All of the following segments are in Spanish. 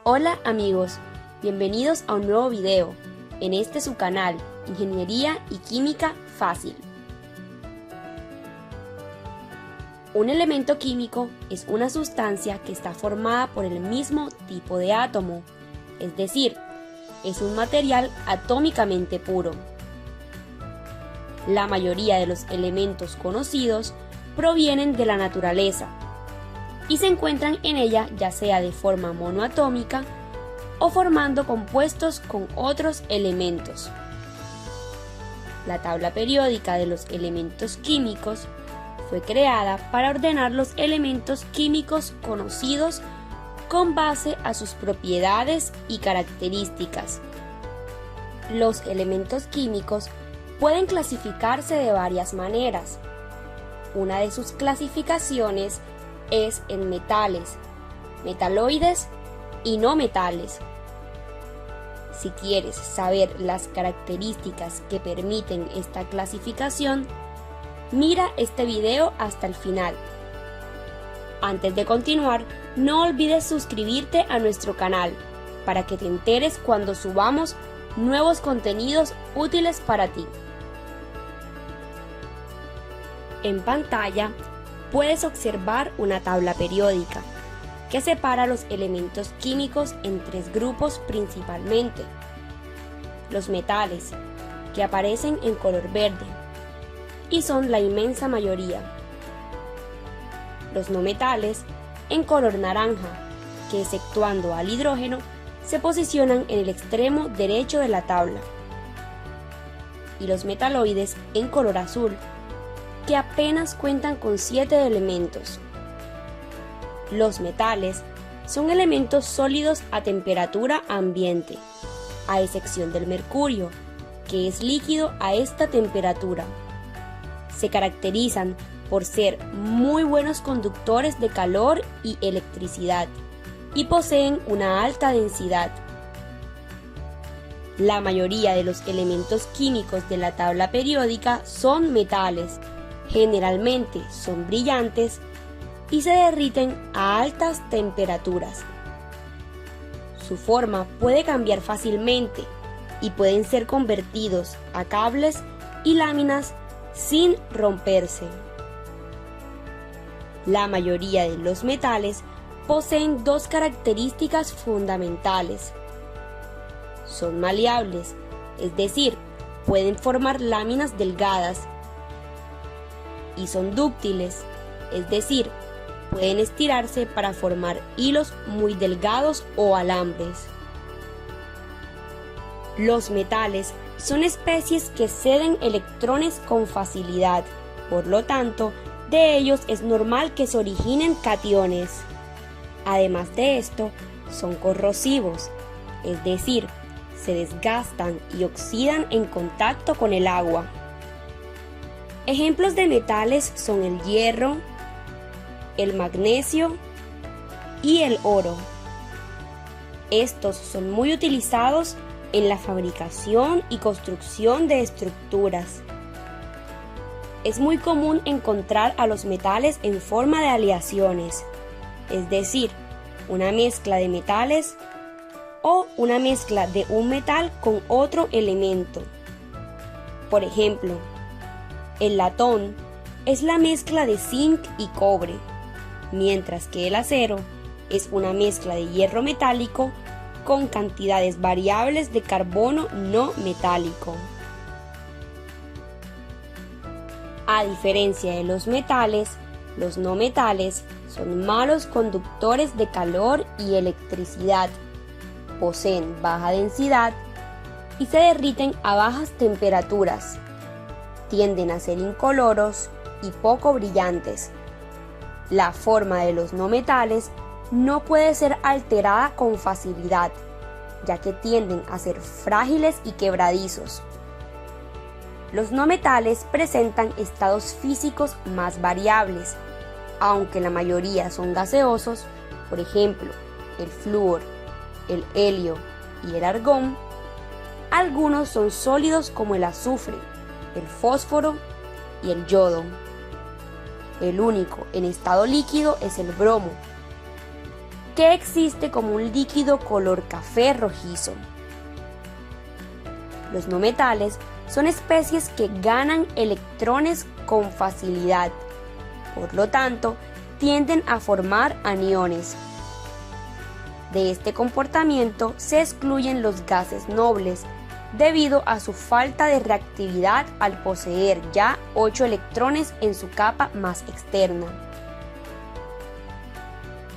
Hola amigos, bienvenidos a un nuevo video en este su canal Ingeniería y Química Fácil. Un elemento químico es una sustancia que está formada por el mismo tipo de átomo, es decir, es un material atómicamente puro. La mayoría de los elementos conocidos provienen de la naturaleza y se encuentran en ella ya sea de forma monoatómica o formando compuestos con otros elementos. La tabla periódica de los elementos químicos fue creada para ordenar los elementos químicos conocidos con base a sus propiedades y características. Los elementos químicos pueden clasificarse de varias maneras. Una de sus clasificaciones es en metales, metaloides y no metales. Si quieres saber las características que permiten esta clasificación, mira este video hasta el final. Antes de continuar, no olvides suscribirte a nuestro canal para que te enteres cuando subamos nuevos contenidos útiles para ti. En pantalla puedes observar una tabla periódica que separa los elementos químicos en tres grupos principalmente. Los metales, que aparecen en color verde, y son la inmensa mayoría. Los no metales, en color naranja, que exceptuando al hidrógeno, se posicionan en el extremo derecho de la tabla. Y los metaloides, en color azul, que apenas cuentan con 7 elementos. Los metales son elementos sólidos a temperatura ambiente, a excepción del mercurio, que es líquido a esta temperatura. Se caracterizan por ser muy buenos conductores de calor y electricidad y poseen una alta densidad. La mayoría de los elementos químicos de la tabla periódica son metales. Generalmente son brillantes y se derriten a altas temperaturas. Su forma puede cambiar fácilmente y pueden ser convertidos a cables y láminas sin romperse. La mayoría de los metales poseen dos características fundamentales. Son maleables, es decir, pueden formar láminas delgadas, y son dúctiles, es decir, pueden estirarse para formar hilos muy delgados o alambres. Los metales son especies que ceden electrones con facilidad, por lo tanto, de ellos es normal que se originen cationes. Además de esto, son corrosivos, es decir, se desgastan y oxidan en contacto con el agua. Ejemplos de metales son el hierro, el magnesio y el oro. Estos son muy utilizados en la fabricación y construcción de estructuras. Es muy común encontrar a los metales en forma de aleaciones, es decir, una mezcla de metales o una mezcla de un metal con otro elemento. Por ejemplo, el latón es la mezcla de zinc y cobre, mientras que el acero es una mezcla de hierro metálico con cantidades variables de carbono no metálico. A diferencia de los metales, los no metales son malos conductores de calor y electricidad, poseen baja densidad y se derriten a bajas temperaturas. Tienden a ser incoloros y poco brillantes. La forma de los no metales no puede ser alterada con facilidad, ya que tienden a ser frágiles y quebradizos. Los no metales presentan estados físicos más variables, aunque la mayoría son gaseosos, por ejemplo, el flúor, el helio y el argón. Algunos son sólidos como el azufre, el fósforo y el yodo. El único en estado líquido es el bromo, que existe como un líquido color café rojizo. Los no metales son especies que ganan electrones con facilidad, por lo tanto, tienden a formar aniones. De este comportamiento se excluyen los gases nobles, debido a su falta de reactividad al poseer ya 8 electrones en su capa más externa.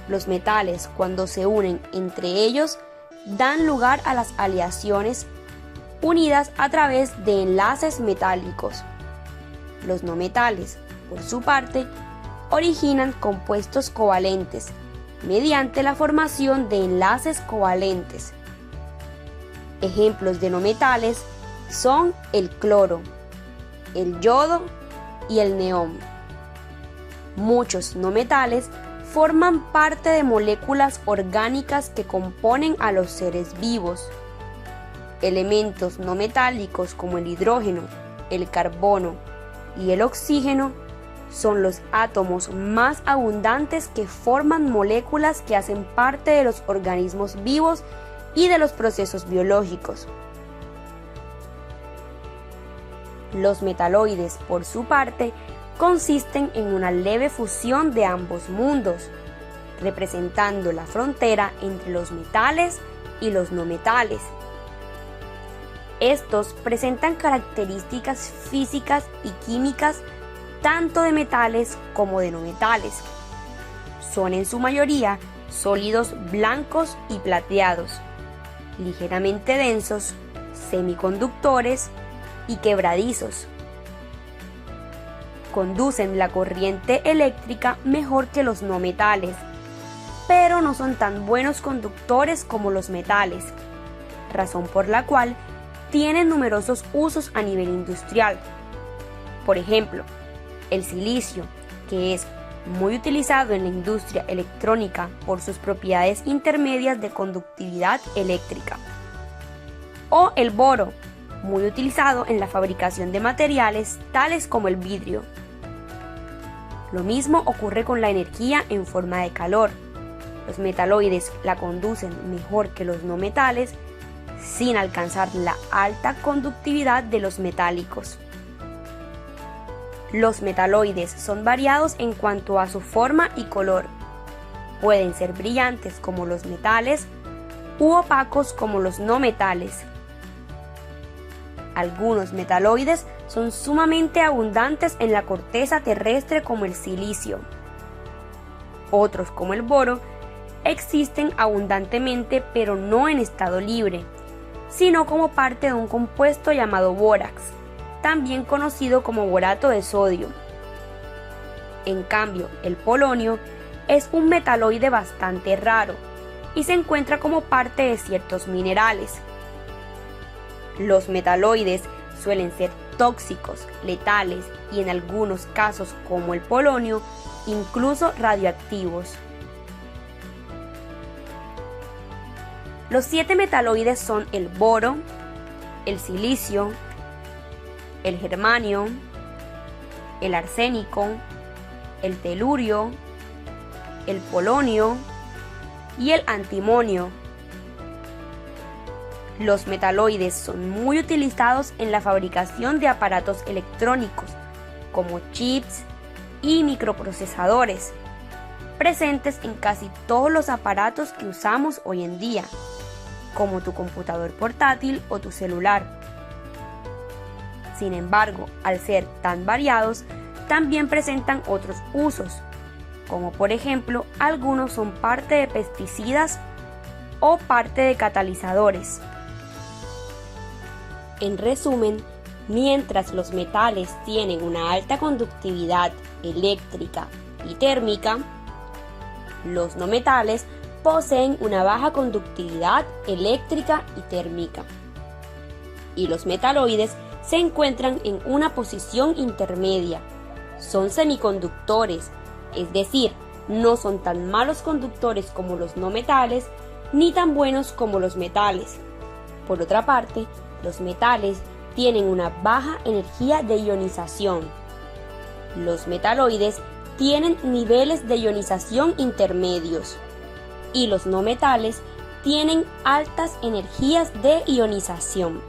Los metales, cuando se unen entre ellos, dan lugar a las aleaciones unidas a través de enlaces metálicos. Los no metales, por su parte, originan compuestos covalentes mediante la formación de enlaces covalentes. Ejemplos de no metales son el cloro, el yodo y el neón. Muchos no metales forman parte de moléculas orgánicas que componen a los seres vivos. Elementos no metálicos como el hidrógeno, el carbono y el oxígeno son los átomos más abundantes que forman moléculas que hacen parte de los organismos vivos y de los procesos biológicos. Los metaloides, por su parte, consisten en una leve fusión de ambos mundos, representando la frontera entre los metales y los no metales. Estos presentan características físicas y químicas tanto de metales como de no metales. Son en su mayoría sólidos blancos y plateados, ligeramente densos, semiconductores y quebradizos. Conducen la corriente eléctrica mejor que los no metales, pero no son tan buenos conductores como los metales, razón por la cual tienen numerosos usos a nivel industrial. Por ejemplo, el silicio, que es muy utilizado en la industria electrónica por sus propiedades intermedias de conductividad eléctrica. O el boro, muy utilizado en la fabricación de materiales tales como el vidrio. Lo mismo ocurre con la energía en forma de calor. Los metaloides la conducen mejor que los no metales, sin alcanzar la alta conductividad de los metálicos. Los metaloides son variados en cuanto a su forma y color. Pueden ser brillantes como los metales u opacos como los no metales. Algunos metaloides son sumamente abundantes en la corteza terrestre como el silicio. Otros, como el boro, existen abundantemente pero no en estado libre, sino como parte de un compuesto llamado bórax, también conocido como borato de sodio. En cambio, el polonio es un metaloide bastante raro y se encuentra como parte de ciertos minerales. Los metaloides suelen ser tóxicos, letales y en algunos casos, como el polonio, incluso radioactivos. Los 7 metaloides son el boro, el silicio, el germanio, el arsénico, el telurio, el polonio y el antimonio. Los metaloides son muy utilizados en la fabricación de aparatos electrónicos, como chips y microprocesadores, presentes en casi todos los aparatos que usamos hoy en día, como tu computador portátil o tu celular. Sin embargo, al ser tan variados, también presentan otros usos, como por ejemplo, algunos son parte de pesticidas o parte de catalizadores. En resumen, mientras los metales tienen una alta conductividad eléctrica y térmica, los no metales poseen una baja conductividad eléctrica y térmica. Y los metaloides se encuentran en una posición intermedia. Son semiconductores, es decir, no son tan malos conductores como los no metales, ni tan buenos como los metales. Por otra parte, los metales tienen una baja energía de ionización. Los metaloides tienen niveles de ionización intermedios. y los no metales tienen altas energías de ionización.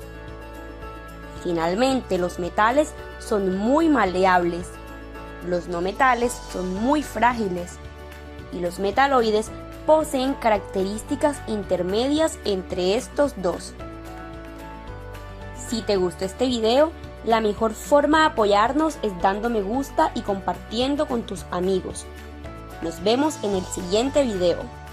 Finalmente, los metales son muy maleables, los no metales son muy frágiles y los metaloides poseen características intermedias entre estos dos. Si te gustó este video, la mejor forma de apoyarnos es dando me gusta y compartiendo con tus amigos. Nos vemos en el siguiente video.